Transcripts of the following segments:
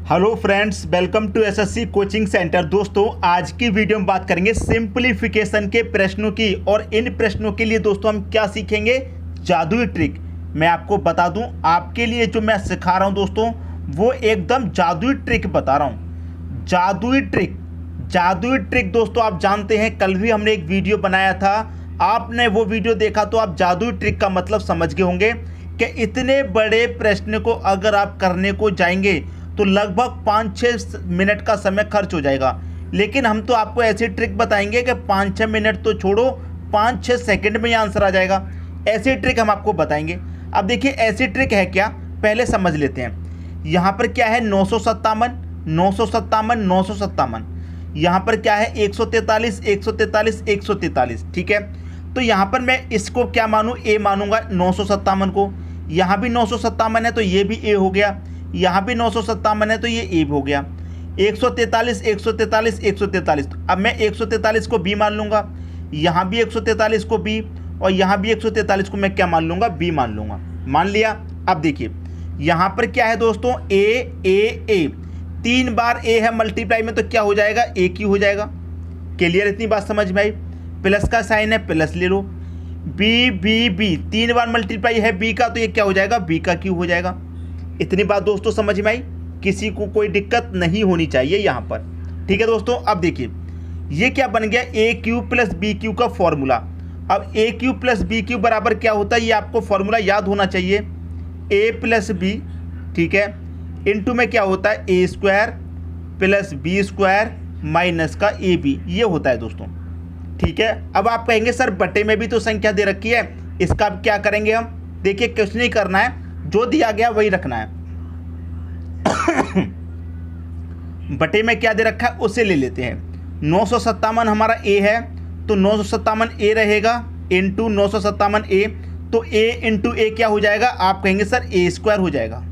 Hello friends, welcome to SSC coaching centre. दोस्तों, आज की वीडियो में बात करेंगे सिंपलीफिकेशन के प्रश्नों की। और इन प्रश्नों के लिए दोस्तों हम क्या सीखेंगे? जादुई ट्रिक। मैं आपको बता दूं, आपके लिए जो मैं सिखा रहा हूं दोस्तों, वो एकदम जादुई ट्रिक बता रहा हूं। जादुई ट्रिक, जादुई ट्रिक दोस्तों आप जानते हैं, कल भी हमने एक वीडियो बनाया था। आपने वो वीडियो देखा तो आप जादुई ट्रिक का मतलब समझ गए होंगे कि इतने बड़े प्रश्न को अगर आप करने को जाएंगे तो लगभग 5-6 मिनट का समय खर्च हो जाएगा। लेकिन हम तो आपको ऐसी ट्रिक बताएंगे कि 5-6 मिनट तो छोड़ो, 5-6 सेकंड में ही आंसर आ जाएगा। ऐसी ट्रिक हम आपको बताएंगे। अब देखिए ऐसी ट्रिक है क्या, पहले समझ लेते हैं। यहाँ पर क्या है? 957, 957, 957। यहाँ पर क्या है? 143, 143, 143। ठीक है, तो यहाँ पर मैं इसको क्या मानूँ? ए मानूंगा 957 को। यहाँ भी 957 है तो ये भी ए हो गया। यहाँ भी 957 है तो ये ए हो गया। 143, 143, 143। अब मैं 143 को बी मान लूँगा, यहाँ भी 143 को बी, और यहाँ भी 143 को मैं क्या मान लूँगा? बी मान लूँगा। मान लिया। अब देखिए यहाँ पर क्या है दोस्तों? ए ए ए, 3 बार ए है मल्टीप्लाई में, तो क्या हो जाएगा? ए क्यू हो जाएगा। क्लियर? इतनी बात समझ में आई? प्लस का साइन है, प्लस ले लो। बी बी बी, 3 बार मल्टीप्लाई है बी का, तो ये क्या हो जाएगा? बी का क्यू हो जाएगा। इतनी बात दोस्तों समझ में आई? किसी को कोई दिक्कत नहीं होनी चाहिए यहाँ पर। ठीक है दोस्तों, अब देखिए ये क्या बन गया? ए क्यू प्लस बी क्यू का फॉर्मूला। अब ए क्यू प्लस बी क्यू बराबर क्या होता है? ये आपको फॉर्मूला याद होना चाहिए। ए प्लस बी, ठीक है, इनटू में क्या होता है? A square plus B square minus का ए बी, ये होता है दोस्तों। ठीक है, अब आप कहेंगे सर बटे में भी तो संख्या दे रखी है, इसका अब क्या करेंगे हम? देखिए कुछ नहीं करना है, जो दिया गया वही रखना है। बटे में क्या दे रखा है उसे ले लेते हैं। 957 हमारा ए है तो 957 ए रहेगा इंटू 957 ए, तो ए इंटू ए क्या हो जाएगा? आप कहेंगे सर ए स्क्वायर हो जाएगा।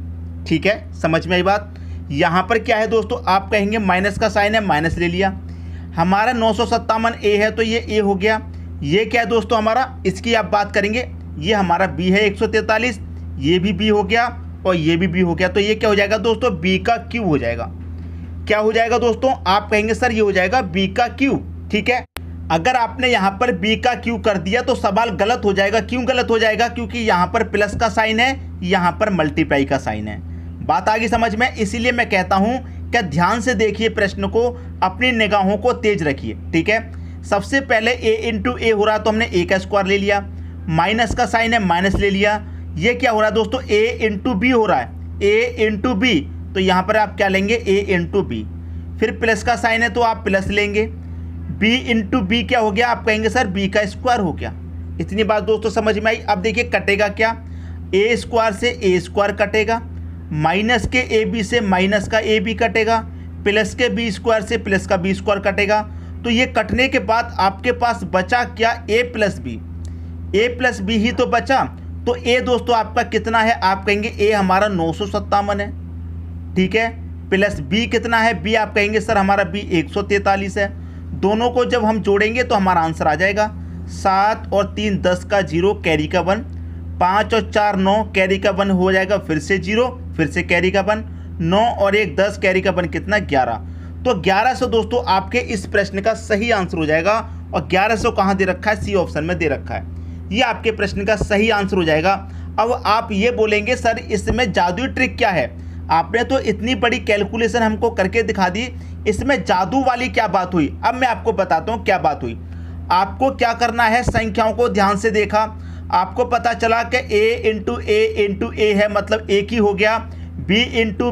ठीक है, समझ में आई बात? यहाँ पर क्या है दोस्तों? आप कहेंगे माइनस का साइन है, माइनस ले लिया। हमारा 957 ए है तो ये ए हो गया। ये क्या है दोस्तों हमारा? इसकी आप बात करेंगे, ये हमारा बी है 143, ये भी बी हो गया और ये भी बी हो गया, तो ये क्या हो जाएगा दोस्तों? बी का क्यू हो जाएगा। क्या हो जाएगा दोस्तों? आप कहेंगे सर ये हो जाएगा बी का क्यू। ठीक है, अगर आपने यहाँ पर बी का क्यू कर दिया तो सवाल गलत हो जाएगा। क्यों गलत हो जाएगा? क्योंकि यहाँ पर प्लस का साइन है, यहाँ पर मल्टीप्लाई का साइन है। बात आ गई समझ में? इसीलिए मैं कहता हूँ कि ध्यान से देखिए प्रश्न को, अपनी निगाहों को तेज रखिए। ठीक है, सबसे पहले ए इंटू ए हो रहा है तो हमने ए का स्क्वायर ले लिया, माइनस का साइन है, माइनस ले लिया। ये क्या हो रहा है दोस्तों? ए इंटू बी हो रहा है, ए इंटू बी, तो यहाँ पर आप क्या लेंगे? ए इंटू बी। फिर प्लस का साइन है तो आप प्लस लेंगे। बी इंटू बी क्या हो गया? आप कहेंगे सर बी का स्क्वायर हो गया। इतनी बात दोस्तों समझ में आई? अब देखिए कटेगा क्या? ए स्क्वायर से ए स्क्वायर कटेगा, माइनस के ए बी से माइनस का ए बी कटेगा, प्लस के बी स्क्वायर से प्लस का बी स्क्वायर कटेगा। तो ये कटने के बाद आपके पास बचा क्या? ए प्लस बी। ए प्लस बी ही तो बचा। तो ए दोस्तों आपका कितना है? आप कहेंगे ए हमारा 957 है। ठीक है, प्लस बी कितना है? बी आप कहेंगे सर हमारा बी 143 है। दोनों को जब हम जोड़ेंगे तो हमारा आंसर आ जाएगा 7 और 3 10 का 0, कैरी का 1, 5 और 4 9, कैरी का 1 हो जाएगा, फिर से 0, फिर से कैरी का 1, 9 और 1 10, कैरी का 1 कितना? 11। तो 1100 दोस्तों आपके इस प्रश्न का सही आंसर हो जाएगा। और 1100 कहाँ दे रखा है? सी ऑप्शन में दे रखा है। ये आपके प्रश्न का सही आंसर हो जाएगा। अब आप ये बोलेंगे सर इसमें जादुई ट्रिक क्या है? आपने तो इतनी बड़ी कैलकुलेशन हमको करके दिखा दी, इसमें जादू वाली क्या बात हुई? अब मैं आपको बताता हूँ क्या बात हुई। आपको क्या करना है? संख्याओं को ध्यान से देखा, आपको पता चला कि ए इंटू ए है मतलब ए क्यू हो गया, बी इंटू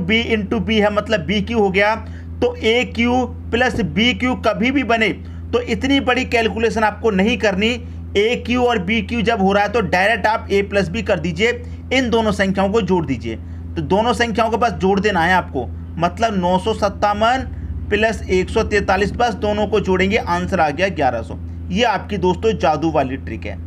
बी है मतलब बी क्यू हो गया। तो ए क्यू प्लस बी क्यू कभी भी बने तो इतनी बड़ी कैलकुलेशन आपको नहीं करनी। ए क्यू और बी क्यू जब हो रहा है तो डायरेक्ट आप ए प्लस बी कर दीजिए, इन दोनों संख्याओं को जोड़ दीजिए। तो दोनों संख्याओं को बस जोड़ देना है आपको, मतलब 957 प्लस 143, बस दोनों को जोड़ेंगे, आंसर आ गया 1100। ये आपकी दोस्तों जादू वाली ट्रिक है।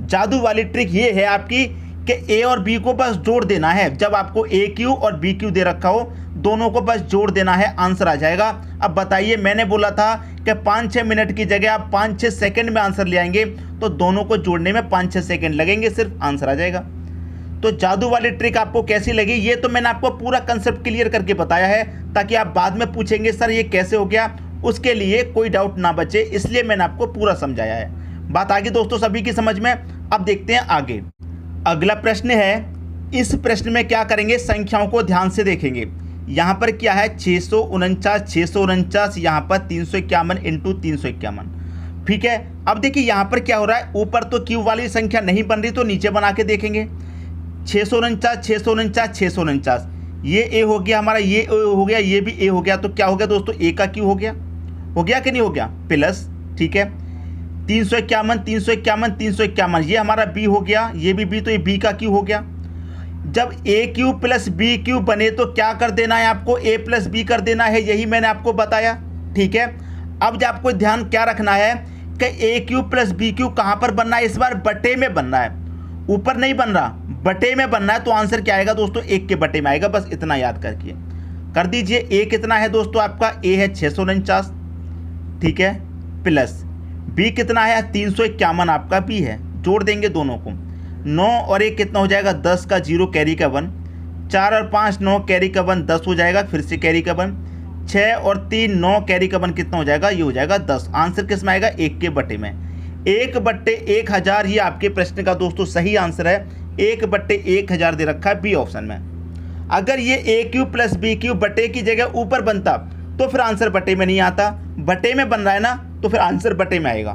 जादू वाली ट्रिक ये है आपकी कि ए और बी को बस जोड़ देना है। जब आपको ए क्यू और बी क्यू दे रखा हो, दोनों को बस जोड़ देना है, आंसर आ जाएगा। अब बताइए, मैंने बोला था कि 5-6 मिनट की जगह आप 5-6 सेकंड में आंसर ले आएंगे, तो दोनों को जोड़ने में 5-6 सेकंड लगेंगे, सिर्फ आंसर आ जाएगा। तो जादू वाली ट्रिक आपको कैसी लगी, ये तो मैंने आपको पूरा कंसेप्ट क्लियर करके बताया है, ताकि आप बाद में पूछेंगे सर ये कैसे हो गया, उसके लिए कोई डाउट ना बचे, इसलिए मैंने आपको पूरा समझाया है। बात आ गई दोस्तों सभी की समझ में। अब देखते हैं आगे। अगला प्रश्न है, इस प्रश्न में क्या करेंगे, संख्याओं को ध्यान से देखेंगे। यहाँ पर क्या है 649, यहाँ पर 351 इंटू 351, ठीक है। अब देखिए यहाँ पर क्या हो रहा है, ऊपर तो क्यूब वाली संख्या नहीं बन रही, तो नीचे बना के देखेंगे। 649, ये ए हो गया हमारा, ये ए हो गया, ये भी ए हो गया, तो क्या हो गया दोस्तों, ए का क्यू हो गया कि नहीं हो गया, प्लस, ठीक है। 351, ये हमारा बी हो गया, ये भी बी, तो ये बी का क्यू हो गया। जब ए क्यू प्लस बी क्यू बने तो क्या कर देना है आपको, ए प्लस बी कर देना है, यही मैंने आपको बताया, ठीक है। अब जो आपको ध्यान क्या रखना है कि ए क्यू प्लस बी क्यू कहाँ पर बनना है, इस बार बटे में बनना है, ऊपर नहीं बन रहा, बटे में बनना है। तो आंसर क्या आएगा दोस्तों, 1 के बटे में आएगा, बस इतना याद करके कर दीजिए। ए कितना है दोस्तों आपका, ए है 649, ठीक है, प्लस बी कितना है 351 आपका बी है, जोड़ देंगे दोनों को। 9 और 1 कितना हो जाएगा, 10 का 0 कैरी का 1, 4 और 5 9 कैरी का 1 10 हो जाएगा, फिर से कैरी का 1, 6 और 3 9 कैरी का 1 कितना हो जाएगा, ये हो जाएगा 10। आंसर किस में आएगा, 1 के बटे में। 1 बट्टे 1000 ये आपके प्रश्न का दोस्तों सही आंसर है। 1 बट्टे 1000 दे रखा है बी ऑप्शन में। अगर ये ए क्यू प्लस बी क्यू बटे की जगह ऊपर बनता तो फिर आंसर बटे में नहीं आता, बटे में बन रहा है ना, तो फिर आंसर बटे में आएगा।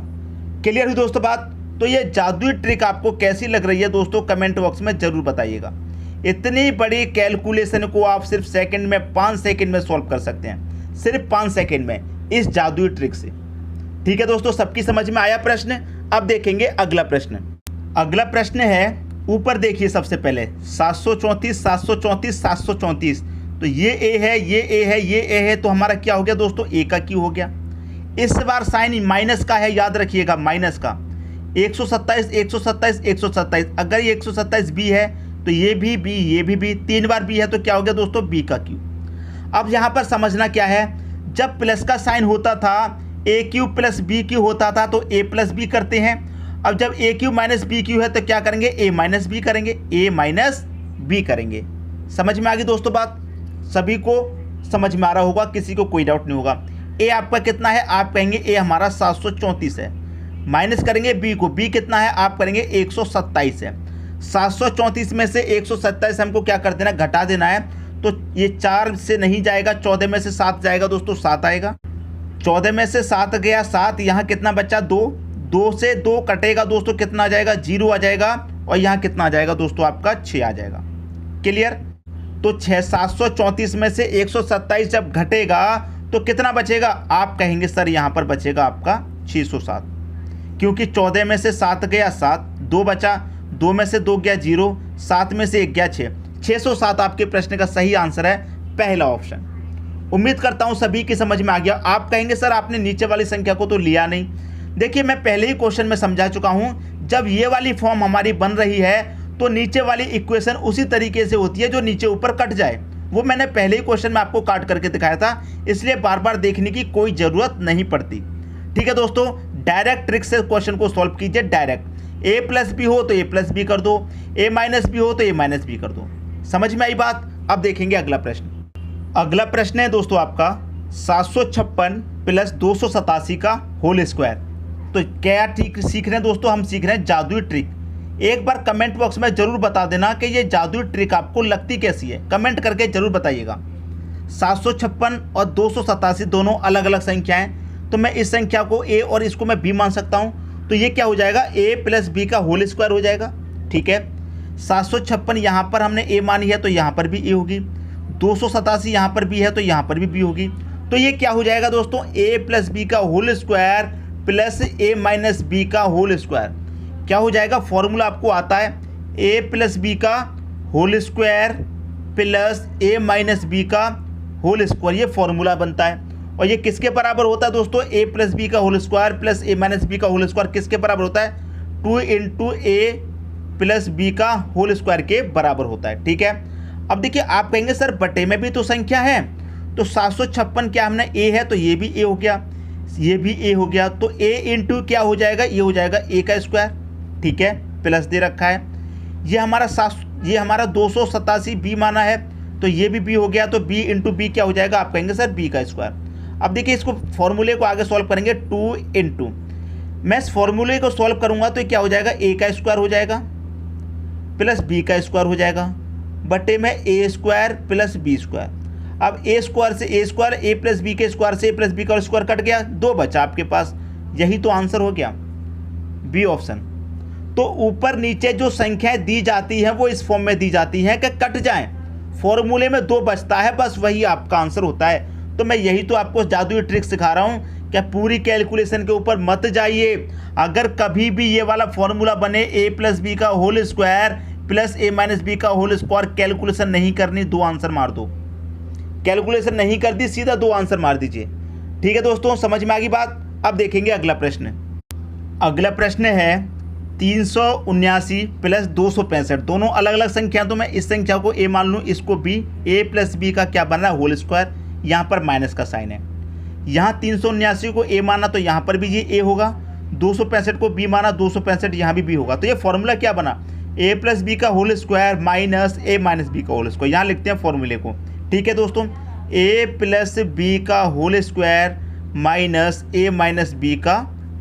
क्लियर हुई दोस्तों बात। तो ये जादुई ट्रिक आपको कैसी लग रही है दोस्तों, कमेंट बॉक्स में जरूर बताइएगा। इतनी बड़ी कैलकुलेशन को आप सिर्फ सेकंड में, 5 सेकंड में सॉल्व कर सकते हैं, सिर्फ 5 सेकंड में इस जादुई ट्रिक से। ठीक है दोस्तों, सबकी समझ में आया प्रश्न। अब देखेंगे अगला प्रश्न। अगला प्रश्न है, ऊपर देखिए सबसे पहले 734, 734, 734, तो ये ए है, ये ए है, ये ए है, तो हमारा क्या हो गया दोस्तों, ए का क्यू हो गया। इस बार साइन माइनस का है, याद रखिएगा माइनस का। 127, 127, 127, अगर ये 127 बी है तो ये भी बी, ये भी बी, 3 बार बी है, तो क्या हो गया दोस्तों, बी का क्यू। अब यहाँ पर समझना क्या है, जब प्लस का साइन होता था, ए क्यू प्लस बी क्यू होता था, तो ए प्लस बी करते हैं। अब जब ए क्यू माइनस बी क्यू है तो क्या करेंगे, ए माइनस बी करेंगे, ए माइनस बी करेंगे। समझ में आ गई दोस्तों बात, सभी को समझ में आ रहा होगा, किसी को कोई डाउट नहीं होगा। ए आपका कितना है, आप कहेंगे ए हमारा 734 है, माइनस करेंगे बी को, बी कितना है, आप करेंगे 127 है। 734 में से 127 हमको क्या कर देना, घटा देना है, तो ये 4 से नहीं जाएगा, 14 में से 7 जाएगा दोस्तों, 7 आएगा। 14 में से 7 गया 7, यहाँ कितना बचा 2, 2 से 2 कटेगा दोस्तों, कितना आ जाएगा, 0 आ जाएगा, और यहाँ कितना आ जाएगा दोस्तों आपका 6 आ जाएगा। क्लियर। तो 734 में से 127 जब घटेगा तो कितना बचेगा, आप कहेंगे सर यहाँ पर बचेगा आपका 607, क्योंकि 14 में से 7 गया 7, 2 बचा, 2 में से 2 गया 0, 7 में से 1 गया 6, 607 आपके प्रश्न का सही आंसर है, पहला ऑप्शन। उम्मीद करता हूँ सभी की समझ में आ गया। आप कहेंगे सर आपने नीचे वाली संख्या को तो लिया नहीं। देखिए मैं पहले ही क्वेश्चन में समझा चुका हूँ, जब ये वाली फॉर्म हमारी बन रही है तो नीचे वाली इक्वेशन उसी तरीके से होती है जो नीचे ऊपर कट जाए, वो मैंने पहले ही क्वेश्चन में आपको काट करके दिखाया था, इसलिए बार बार देखने की कोई ज़रूरत नहीं पड़ती। ठीक है दोस्तों, डायरेक्ट ट्रिक से क्वेश्चन को सॉल्व कीजिए डायरेक्ट। ए प्लस बी हो तो ए प्लस बी कर दो, ए माइनस बी हो तो ए माइनस बी कर दो। समझ में आई बात। अब देखेंगे अगला प्रश्न। अगला प्रश्न है दोस्तों आपका 756 प्लस 287 का होल स्क्वायर। तो क्या ठीक सीख रहे हैं दोस्तों, हम सीख रहे हैं जादुई ट्रिक। एक बार कमेंट बॉक्स में जरूर बता देना कि ये जादुई ट्रिक आपको लगती कैसी है, कमेंट करके जरूर बताइएगा। 756 और 287 दोनों अलग अलग संख्याएं, तो मैं इस संख्या को ए और इसको मैं बी मान सकता हूं, तो ये क्या हो जाएगा, ए प्लस बी का होल स्क्वायर हो जाएगा। ठीक है, 756 यहाँ पर हमने ए मानी है तो यहाँ पर भी ए होगी, 287 यहाँ पर बी है तो यहाँ पर भी बी होगी। तो ये क्या हो जाएगा दोस्तों, ए प्लस बी का होल स्क्वायर प्लस ए माइनस बी का होल स्क्वायर। क्या हो जाएगा, फॉर्मूला आपको आता है, ए प्लस बी का होल स्क्वायर प्लस ए माइनस बी का होल स्क्वायर, ये फॉर्मूला बनता है। और ये किसके बराबर होता है दोस्तों, ए प्लस बी का होल स्क्वायर प्लस ए माइनस बी का होल स्क्वायर किसके बराबर होता है, 2 इंटू ए प्लस बी का होल स्क्वायर के बराबर होता है। ठीक है, अब देखिए आप कहेंगे सर बटे में भी तो संख्या है, तो 756 क्या हमने ए है तो ये भी ए हो गया, ये भी ए हो गया, तो ए इंटू क्या हो जाएगा, ये हो जाएगा ए का स्क्वायर। ठीक है, प्लस दे रखा है, ये हमारा ये हमारा 287 b माना है, तो ये भी b हो गया, तो b इंटू बी क्या हो जाएगा, आप कहेंगे सर b का स्क्वायर। अब देखिए इसको फॉर्मूले को आगे सॉल्व करेंगे, 2 इंटू, मैं इस फॉर्मूले को सॉल्व करूंगा तो क्या हो जाएगा, a का स्क्वायर हो जाएगा प्लस b का स्क्वायर हो जाएगा बटे में a square plus b square. अब a स्क्वायर से a square, a plus B के स्क्वायर से a प्लस बी का स्क्वायर कट गया, 2 बचा आपके पास, यही तो आंसर हो गया, बी ऑप्शन। तो ऊपर नीचे जो संख्याएं दी जाती हैं वो इस फॉर्म में दी जाती हैं कि कट जाएं, फॉर्मूले में 2 बचता है, बस वही आपका आंसर होता है। तो मैं यही तो आपको जादुई ट्रिक सिखा रहा हूँ कि पूरी कैलकुलेशन के ऊपर मत जाइए। अगर कभी भी ये वाला फॉर्मूला बने a प्लस बी का whole square plus a minus B का होल स्क्वायर, कैलकुलेशन नहीं करनी, 2 आंसर मार दो। कैलकुलेशन नहीं कर दी, सीधा 2 आंसर मार दीजिए। ठीक है दोस्तों, समझ में आ गई बात। अब देखेंगे अगला प्रश्न। अगला प्रश्न है 379 प्लस 265, दोनों अलग अलग संख्या, तो मैं इस संख्या को a मान लूँ, इसको b, a प्लस बी का क्या बन रहा है, होल स्क्वायर, यहाँ पर माइनस का साइन है। यहाँ 379 को a माना तो यहाँ पर भी ये a होगा, 265 को b माना, 265 यहाँ भी b होगा। तो ये फॉर्मूला क्या बना, a प्लस बी का whole square minus a minus B का होल स्क्वायर, यहाँ लिखते हैं फॉर्मूले को। ठीक है दोस्तों, a प्लस बी का whole square minus a minus B का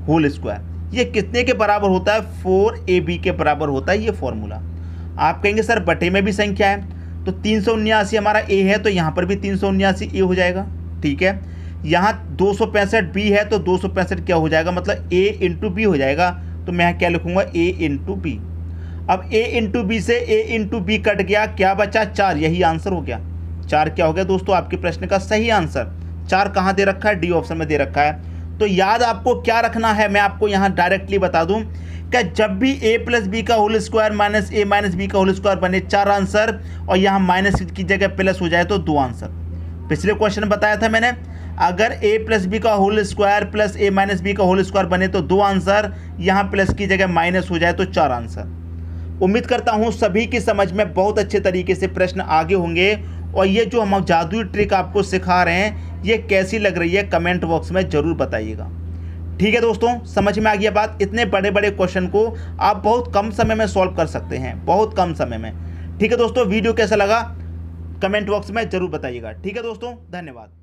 होल स्क्वायर, ये कितने के बराबर होता है, 4ab के बराबर होता है ये फॉर्मूला। आप कहेंगे सर बटे में भी संख्या है, तो 379 हमारा a है, तो यहाँ पर भी 379 a हो जाएगा। ठीक है, यहाँ 265 b है, तो 265 क्या हो जाएगा, मतलब a इंटू बी हो जाएगा, तो मैं क्या लिखूंगा, a इंटू बी। अब a इंटू बी से a इंटू बी कट गया, क्या बचा, 4, यही आंसर हो गया। 4 क्या हो गया दोस्तों, आपके प्रश्न का सही आंसर। 4 कहाँ दे रखा है, डी ऑप्शन में दे रखा है। तो याद आपको क्या रखना है, मैं आपको यहाँ डायरेक्टली बता दूं कि जब भी a प्लस बी का whole square minus a minus B का होल स्क्वायर बने 4 आंसर, और यहाँ माइनस की जगह प्लस हो जाए तो 2 आंसर। पिछले क्वेश्चन बताया था मैंने, अगर a प्लस बी का whole square plus a minus B का होल स्क्वायर बने तो 2 आंसर, यहाँ प्लस की जगह माइनस हो जाए तो 4 आंसर। उम्मीद करता हूँ सभी की समझ में बहुत अच्छे तरीके से प्रश्न आगे होंगे, और ये जो हम जादुई ट्रिक आपको सिखा रहे हैं ये कैसी लग रही है कमेंट बॉक्स में ज़रूर बताइएगा। ठीक है दोस्तों, समझ में आ गया बात। इतने बड़े बड़े क्वेश्चन को आप बहुत कम समय में सॉल्व कर सकते हैं, बहुत कम समय में। ठीक है दोस्तों, वीडियो कैसा लगा कमेंट बॉक्स में ज़रूर बताइएगा। ठीक है दोस्तों, धन्यवाद।